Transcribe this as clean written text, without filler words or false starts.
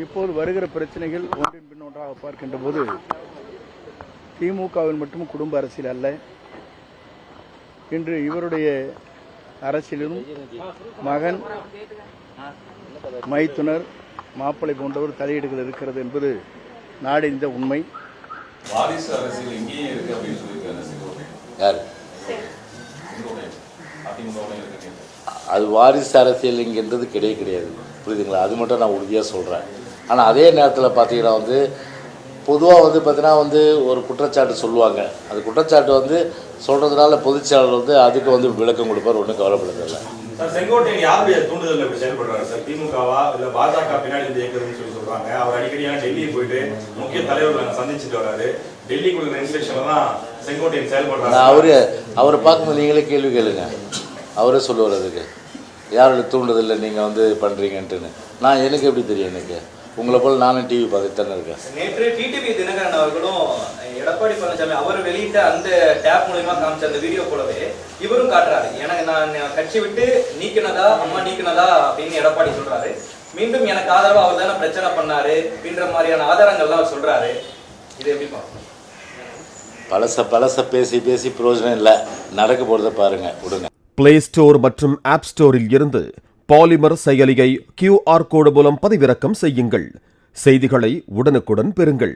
இப்போது வருகிற பிரச்சனைகள் ஒன்றின் பின் ஒன்றாக பார்க்கின்ற போது திமுகவில் மட்டும் குடும்ப அரசியல் அல்ல, இன்று இவருடைய அரசியலிலும் மகன், மைத்துனர், மாப்பிள்ளை போன்றவர் தலையீடுகள் இருக்கிறது என்பது நாடறிந்த உண்மை. வாரிசு அரசியல் எங்கேயும் இருக்கு அப்படின்னு சொல்லியிருக்காரு. அது வாரிசு அரசியல் இங்கன்றது கிடையாது, புரியுதுங்களா? அது மட்டும் நான் உறுதியாக சொல்கிறேன். ஆனால் அதே நேரத்தில் பார்த்தீங்கன்னா பொதுவாக பார்த்தீங்கன்னா ஒரு குற்றச்சாட்டு சொல்லுவாங்க. அது குற்றச்சாட்டு சொல்கிறதுனால பொதுச்செயலாளர் அதுக்கு விளக்கம் கொடுப்பார், ஒன்றும் கவலைப்படுறதில்லை. செங்கோட்டையன் யாருடைய தூண்டுதல் இப்படி செயல்படுறாரு சார்? திமுகவா இல்லை பாஜக பின்னாடி இருந்து இயக்குறதுன்னு சொல்லி சொல்றாங்க. அவர் அடிக்கடியாக டெல்லி போயிட்டு முக்கிய தலைவர்களை சந்திச்சுட்டு வராரு. டெல்லி கொடுக்குற இன்ஸ்ட்ரக்ஷன்ல தான் செங்கோட்டையன் செயல்படுறாரு. அவரை பார்க்கும்போது நீங்களே கேள்வி கேளுங்க, அவரே சொல்லுவார் அதுக்கு யாரோட தூண்டுதல் நீங்கள் பண்ணுறீங்கன்ட்டுன்னு. நான் எனக்கு எப்படி தெரியும்? எனக்கு உங்களை போல நானும் டிவி பார்த்துட்டு தானே இருக்கேன். நேற்று டிடிவி தினகரன் அவர்களும் எடப்பாடி பழனிசாமி அவர் வெளியிட்ட அந்த டேப் மூலமா காமிச்ச அந்த வீடியோ போலவே இவரும் காட்டுறாரு. எனக்கு நான் கட்சி விட்டு நீக்கினதா, அம்மா நீக்கினதா அப்படின்னு எடப்பாடி சொல்றாரு. மீண்டும் எனக்கு ஆதரவா அவர் தானே பிரச்சனை பண்ணாரு அப்படின்ற மாதிரியான ஆதாரங்கள்லாம் அவர் சொல்றாரு. இது எப்படி பார்க்கணும்? பழச பேசி பிரயோஜனம் இல்லை. நடக்க போகிறத பாருங்க, விடுங்க. பிளே ஸ்டோர் மற்றும் ஆப் ஸ்டோரில் இருந்து பாலிமர் செயலியை QR கோடு மூலம் பதிவிறக்கம் செய்யுங்கள். செய்திகளை உடனுக்குடன் பெறுங்கள்.